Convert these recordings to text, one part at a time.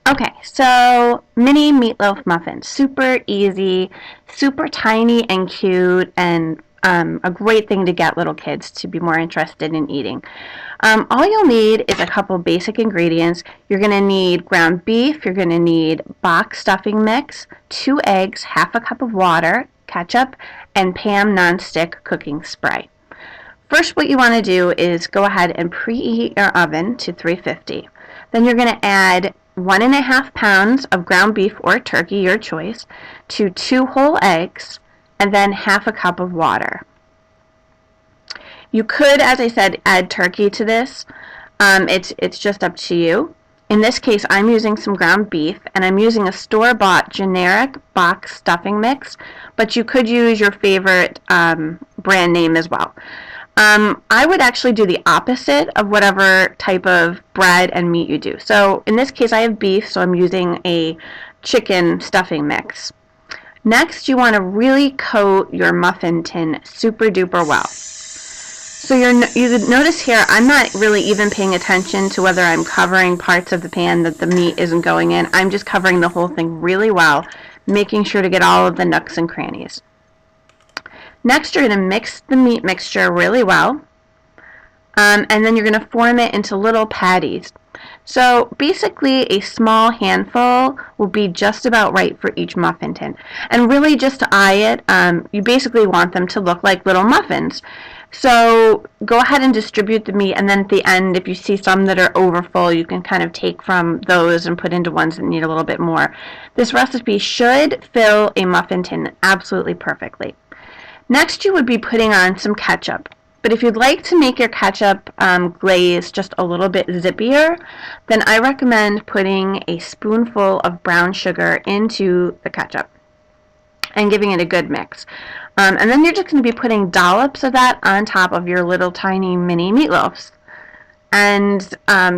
Okay, so mini meatloaf muffins. Super easy, super tiny and cute, and a great thing to get little kids to be more interested in eating. All you'll need is a couple basic ingredients. You're going to need ground beef, you're going to need box stuffing mix, 2 eggs, half a cup of water, ketchup, and Pam nonstick cooking spray. First, what you want to do is go ahead and preheat your oven to 350. Then you're going to add 1.5 pounds of ground beef or turkey, your choice, to 2 whole eggs, and then half a cup of water. You could, as I said, add turkey to this. It's just up to you. In this case, I'm using some ground beef, and I'm using a store-bought generic box stuffing mix, but you could use your favorite brand name as well. I would actually do the opposite of whatever type of bread and meat you do. So in this case, I have beef, so I'm using a chicken stuffing mix. Next, you want to really coat your muffin tin super duper well. So you notice here, I'm not really even paying attention to whether I'm covering parts of the pan that the meat isn't going in. I'm just covering the whole thing really well, making sure to get all of the nooks and crannies. Next, you're going to mix the meat mixture really well, and then you're going to form it into little patties. So basically, a small handful will be just about right for each muffin tin. And really, just to eye it, you basically want them to look like little muffins. So go ahead and distribute the meat, and then at the end, if you see some that are overfull, you can kind of take from those and put into ones that need a little bit more. This recipe should fill a muffin tin absolutely perfectly. Next, you would be putting on some ketchup. But if you'd like to make your ketchup glaze just a little bit zippier, then I recommend putting a spoonful of brown sugar into the ketchup and giving it a good mix. And then you're just going to be putting dollops of that on top of your little tiny mini meatloafs. And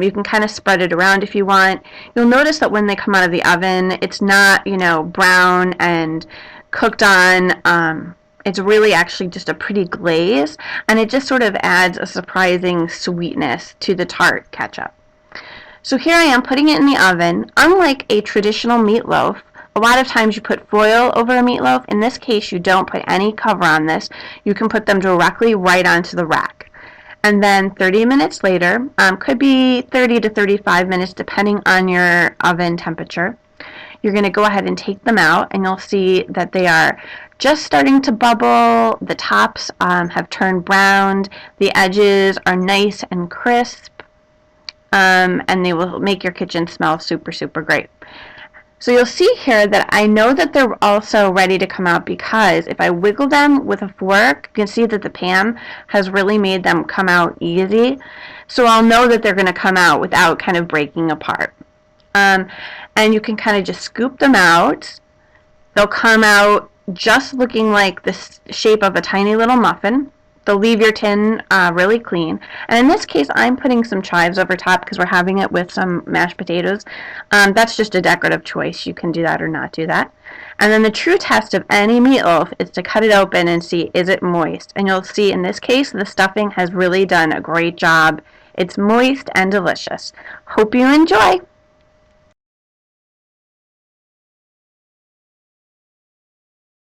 you can kind of spread it around if you want. You'll notice that when they come out of the oven, it's not, brown and cooked on. It's really actually just a pretty glaze, and it just sort of adds a surprising sweetness to the tart ketchup. So here I am putting it in the oven. Unlike a traditional meatloaf, a lot of times you put foil over a meatloaf. In this case, you don't put any cover on this. You can put them directly right onto the rack. And then 30 minutes later, could be 30 to 35 minutes depending on your oven temperature, you're going to go ahead and take them out, and you'll see that they are just starting to bubble. The tops have turned brown. The edges are nice and crisp, and they will make your kitchen smell super, super great. So you'll see here that I know that they're also ready to come out because if I wiggle them with a fork, you can see that the pan has really made them come out easy. So I'll know that they're going to come out without kind of breaking apart. And you can kind of just scoop them out. They'll come out just looking like the shape of a tiny little muffin. They'll leave your tin really clean. And in this case, I'm putting some chives over top because we're having it with some mashed potatoes. That's just a decorative choice. You can do that or not do that. And then the true test of any meatloaf is to cut it open and see, is it moist? And you'll see in this case, the stuffing has really done a great job. It's moist and delicious. Hope you enjoy.